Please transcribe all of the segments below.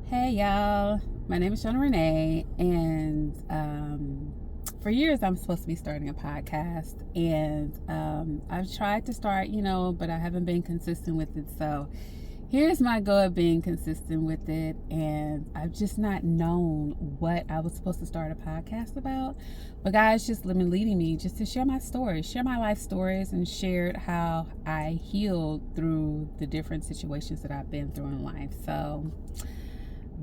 Hey y'all, my name is Shona Renee, and for years I'm supposed to be starting a podcast, and I've tried to start, but I haven't been consistent with it. So here's my go at being consistent with it, and I've just not known what I was supposed to start a podcast about. But God's just been leading me just to share my stories, share my life stories, and shared how I healed through the different situations that I've been through in life. So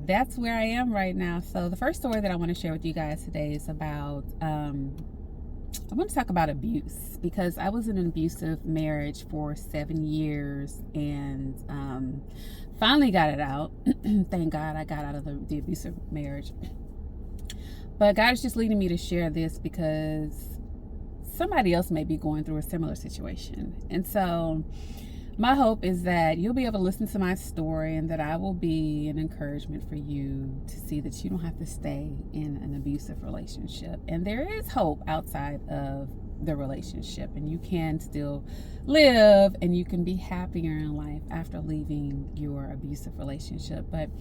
that's where I am right now. So the first story that I want to share with you guys today is about I want to talk about abuse, because I was in an abusive marriage for 7 years, and finally got it out. Thank God I got out of the abusive marriage. But God is just leading me to share this because somebody else may be going through a similar situation. And so my hope is that you'll be able to listen to my story, and that I will be an encouragement for you to see that you don't have to stay in an abusive relationship. And there is hope outside of the relationship, and you can still live and you can be happier in life after leaving your abusive relationship. But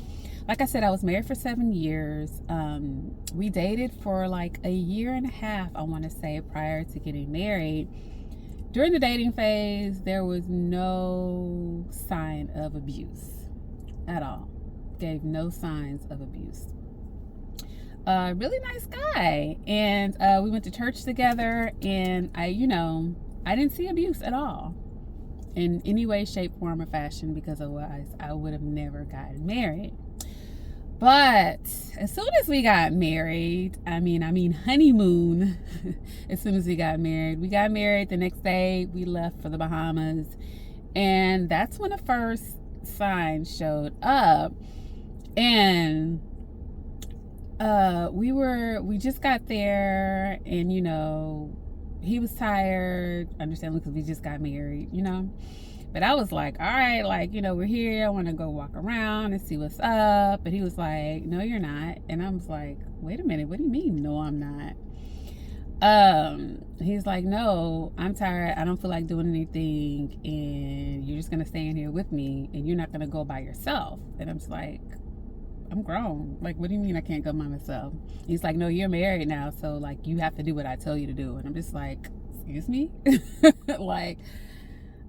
like I said, I was married for 7 years. We dated for like a year and a half, I want to say, prior to getting married. During the dating phase, there was no sign of abuse at all. Gave no signs of abuse. Really nice guy. And we went to church together, and I didn't see abuse at all in any way, shape, form, or fashion, because otherwise I would have never gotten married. But as soon as we got married, I mean honeymoon, as soon as we got married the next day we left for the Bahamas. And that's when the first signs showed up. And we just got there, and he was tired, understandably, because we just got married, But I was like, all right, we're here. I want to go walk around and see what's up. But he was like, no, you're not. And I was like, wait a minute. What do you mean? No, I'm not. He's like, no, I'm tired. I don't feel like doing anything. And you're just going to stay in here with me, and you're not going to go by yourself. And I'm just like, I'm grown. Like, what do you mean I can't go by myself? He's like, no, you're married now. So like, you have to do what I tell you to do. And I'm just like, excuse me? Like,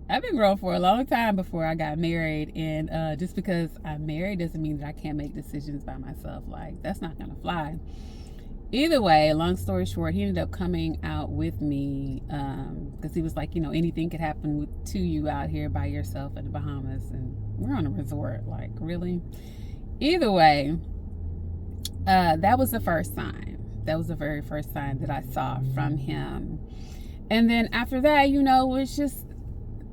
I've been grown for a long time before I got married, and just because I'm married doesn't mean that I can't make decisions by myself. Like, that's not gonna fly. Either way, long story short, he ended up coming out with me because he was like, anything could happen to you out here by yourself in the Bahamas, and we're on a resort. Like, really? Either way, that was the first sign. That was the very first sign that I saw from him. And then after that, it's just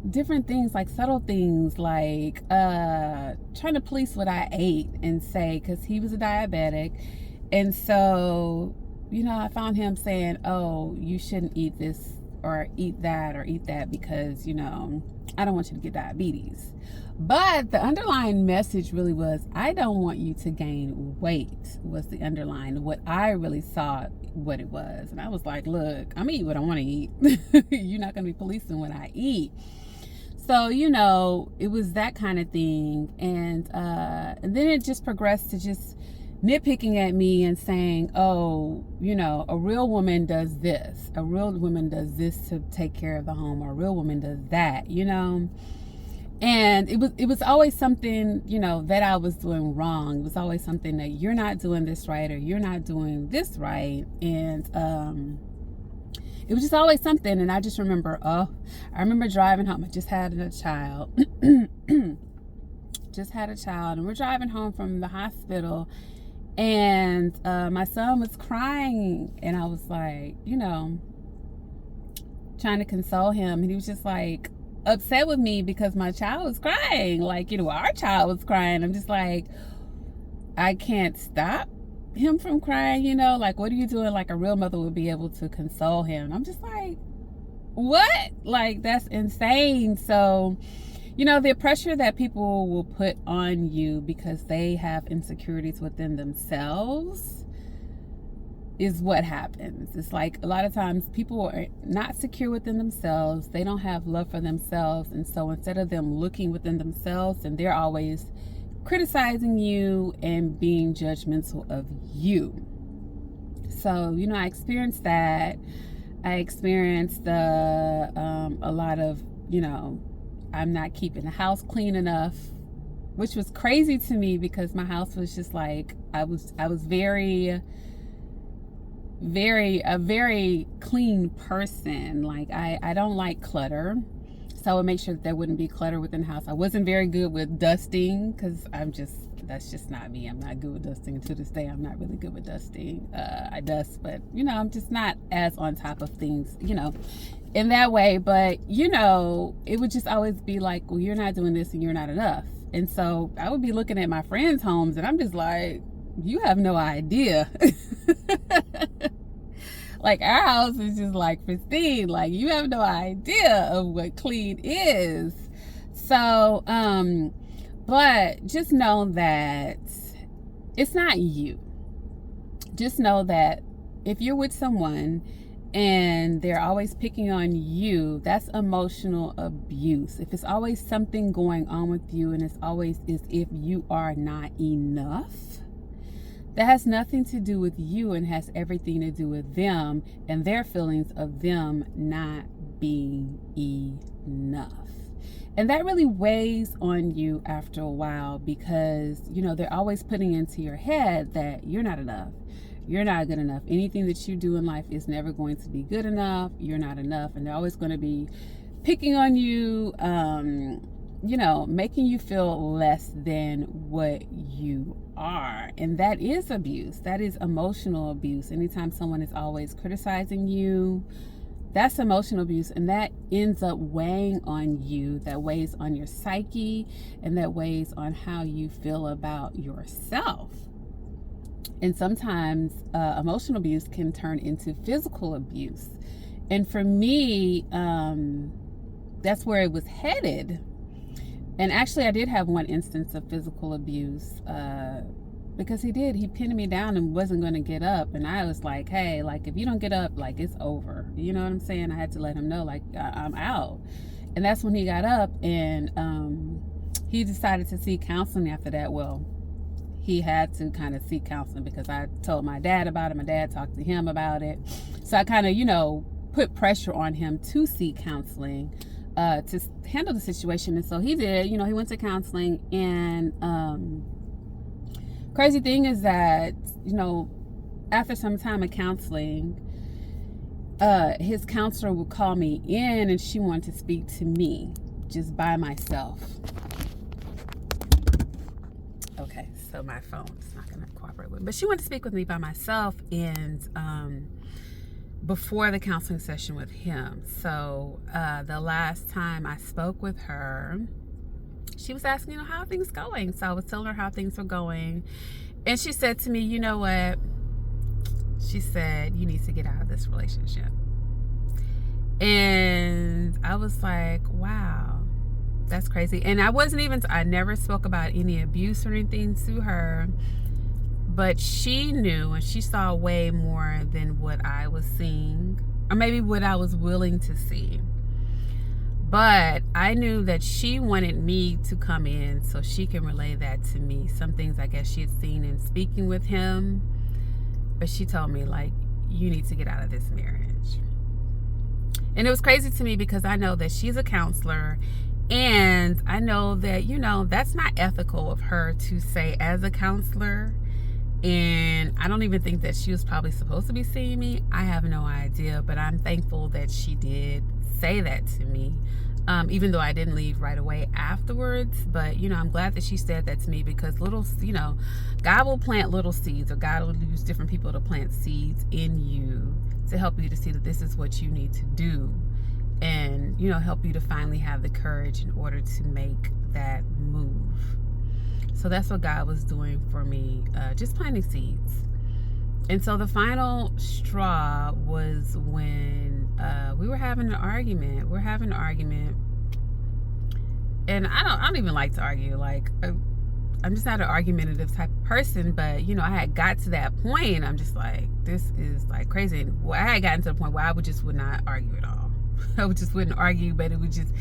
different things, like subtle things, like trying to police what I ate and say, because he was a diabetic. And so, I found him saying, oh, you shouldn't eat this or eat that because, I don't want you to get diabetes. But the underlying message really was, I don't want you to gain weight, was the underlying, what I really saw what it was. And I was like, look, I'm gonna eat what I want to eat. You're not going to be policing what I eat. So, it was that kind of thing. And then it just progressed to just nitpicking at me and saying, oh, a real woman does this. A real woman does this to take care of the home. Or a real woman does that, And it was always something, that I was doing wrong. It was always something that you're not doing this right, or you're not doing this right. And it was just always something. And I just remember, I remember driving home. I just had a child. And we're driving home from the hospital. And my son was crying. And I was like, trying to console him. And he was just like upset with me because my child was crying. Like, our child was crying. I'm just like, I can't stop him from crying, like, what are you doing? Like, a real mother would be able to console him. And I'm just like, what? Like, that's insane. So, the pressure that people will put on you because they have insecurities within themselves is what happens. It's like, a lot of times people are not secure within themselves. They don't have love for themselves. And so instead of them looking within themselves, and they're always criticizing you and being judgmental of you. So, I experienced that. I experienced a lot of, I'm not keeping the house clean enough, which was crazy to me because my house was just like, I was very, a very clean person. Like I don't like clutter. So I would make sure that there wouldn't be clutter within the house. I wasn't very good with dusting because that's just not me. I'm not good with dusting. To this day, I'm not really good with dusting. I dust, but, I'm just not as on top of things, in that way. But, it would just always be like, well, you're not doing this and you're not enough. And so I would be looking at my friends' homes and I'm just like, you have no idea. Like, our house is just like pristine. Like, you have no idea of what clean is. So, but just know that it's not you. Just know that if you're with someone and they're always picking on you, that's emotional abuse. If it's always something going on with you and it's always as if you are not enough, that has nothing to do with you and has everything to do with them and their feelings of them not being enough. And that really weighs on you after a while because, they're always putting into your head that you're not enough. You're not good enough. Anything that you do in life is never going to be good enough. You're not enough. And they're always going to be picking on you, making you feel less than what you are. And that is abuse. That is emotional abuse. Anytime someone is always criticizing you, that's emotional abuse. And that ends up weighing on you. That weighs on your psyche and that weighs on how you feel about yourself. And sometimes emotional abuse can turn into physical abuse. And for me, that's where it was headed. And actually, I did have one instance of physical abuse because he pinned me down and wasn't going to get up. And I was like, hey, like, if you don't get up, like, it's over. You know what I'm saying? I had to let him know, like, I'm out. And that's when he got up and he decided to seek counseling after that. Well, he had to kind of seek counseling because I told my dad about it. My dad talked to him about it. So I kind of, put pressure on him to seek counseling to handle the situation. And so he did. He went to counseling. And crazy thing is that, after some time of counseling, his counselor would call me in and she wanted to speak to me just by myself. Okay, so my phone's not going to cooperate with me. But she wanted to speak with me by myself and before the counseling session with him. So the last time I spoke with her, she was asking, how are things going? So I was telling her how things were going. And she said to me, you know what? She said, you need to get out of this relationship. And I was like, wow, that's crazy. And I never spoke about any abuse or anything to her. But she knew and she saw way more than what I was seeing, or maybe what I was willing to see. But I knew that she wanted me to come in so she can relay that to me. Some things I guess she had seen in speaking with him. But she told me, like, you need to get out of this marriage. And it was crazy to me because I know that she's a counselor. And I know that, that's not ethical of her to say as a counselor. And I don't even think that she was probably supposed to be seeing me. I have no idea, but I'm thankful that she did say that to me, even though I didn't leave right away afterwards. But, I'm glad that she said that to me because God will plant little seeds, or God will use different people to plant seeds in you to help you to see that this is what you need to do and, help you to finally have the courage in order to make that move. So that's what God was doing for me, just planting seeds. And so the final straw was when we were having an argument. We're having an argument. And I don't even like to argue. Like, I'm just not an argumentative type of person. But, I had got to that point. I'm just like, this is like crazy. And I had gotten to the point where I would not argue at all. I just wouldn't argue, but it would just...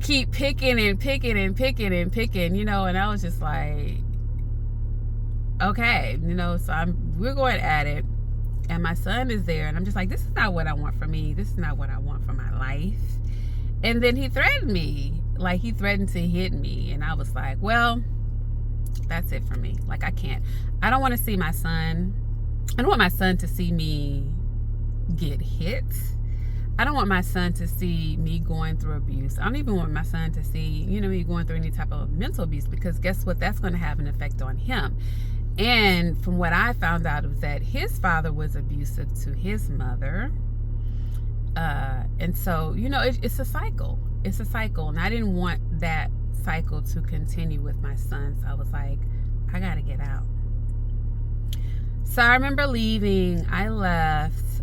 keep picking and picking and picking and picking, you know, and I was just like, okay, you know, so we're going at it, and my son is there, and I'm just like, this is not what I want for me. This is not what I want for my life. And then he threatened me, like he threatened to hit me, and I was like, well, that's it for me. Like, I don't want to see my son. I don't want my son to see me get hit. I don't want my son to see me going through abuse. I don't even want my son to see, you know, me going through any type of mental abuse, because guess what? That's going to have an effect on him. And from what I found out was that his father was abusive to his mother. And so, you know, it's a cycle. It's a cycle. And I didn't want that cycle to continue with my son. So I was like, I got to get out. So I remember leaving. I left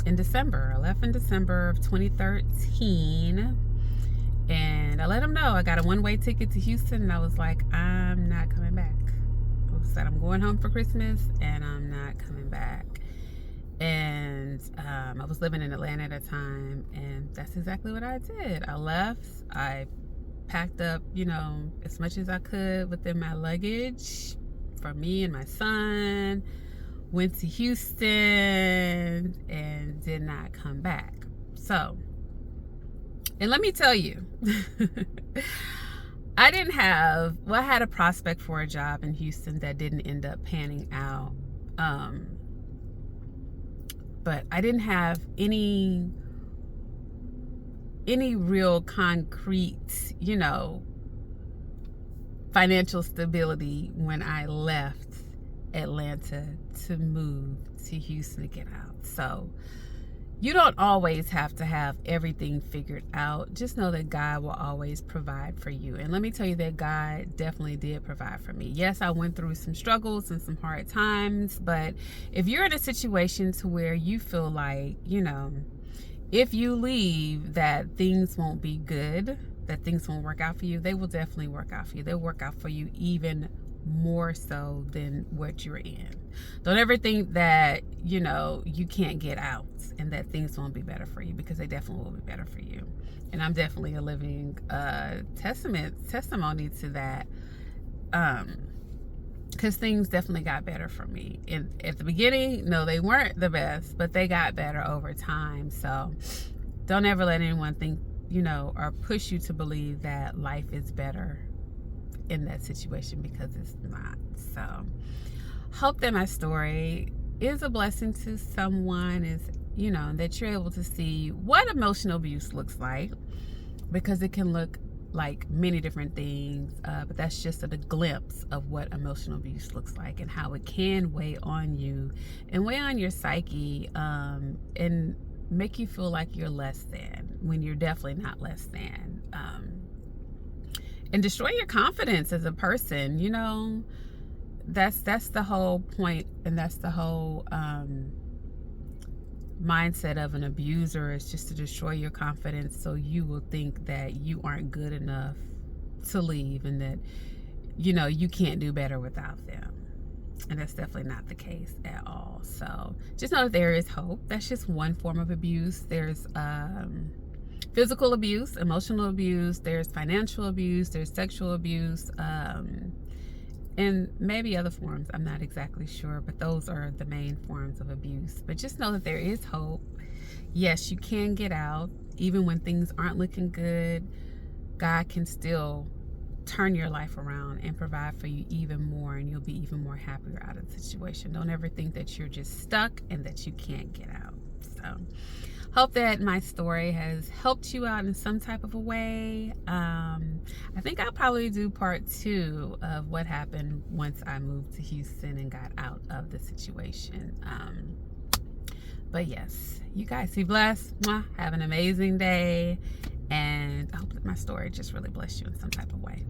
in December. I left in December of 2013. And I let him know I got a one-way ticket to Houston. And I was like, I'm not coming back. I said, I'm going home for Christmas and I'm not coming back. And I was living in Atlanta at the time, and that's exactly what I did. I left. I packed up, you know, as much as I could within my luggage for me and my son, went to Houston, and did not come back. So, and let me tell you, I had a prospect for a job in Houston that didn't end up panning out. But I didn't have any real concrete, you know, financial stability when I left Atlanta to move to Houston to get out. So you don't always have to have everything figured out. Just know that God will always provide for you. And let me tell you that God definitely did provide for me. Yes, I went through some struggles and some hard times, but if you're in a situation to where you feel like, you know, if you leave, that things won't be good, that things won't work out for you, they will definitely work out for you. They'll work out for you even more so than what you're in. Don't ever think that, you know, you can't get out and that things won't be better for you, because they definitely will be better for you. And I'm definitely a living testimony to that, because things definitely got better for me. And at the beginning, no, they weren't the best, but they got better over time. So don't ever let anyone think, you know, or push you to believe that life is better in that situation, because it's not. So hope that my story is a blessing to someone, is, you know, that you're able to see what emotional abuse looks like, because it can look like many different things, but that's just a glimpse of what emotional abuse looks like, and how it can weigh on you and weigh on your psyche, and make you feel like you're less than, when you're definitely not less than, and destroy your confidence as a person. You know, that's the whole point, and that's the whole mindset of an abuser, is just to destroy your confidence, so you will think that you aren't good enough to leave, and that, you know, you can't do better without them. And that's definitely not the case at all. So just know that there is hope. That's just one form of abuse. There's physical abuse, emotional abuse, there's financial abuse, there's sexual abuse, and maybe other forms. I'm not exactly sure, but those are the main forms of abuse. But just know that there is hope. Yes, you can get out. Even when things aren't looking good, God can still turn your life around and provide for you even more, and you'll be even more happier out of the situation. Don't ever think that you're just stuck and that you can't get out. So hope that my story has helped you out in some type of a way. I think I'll probably do part 2 of what happened once I moved to Houston and got out of the situation. But yes, you guys be blessed. Mwah. Have an amazing day. And I hope that my story just really blessed you in some type of way.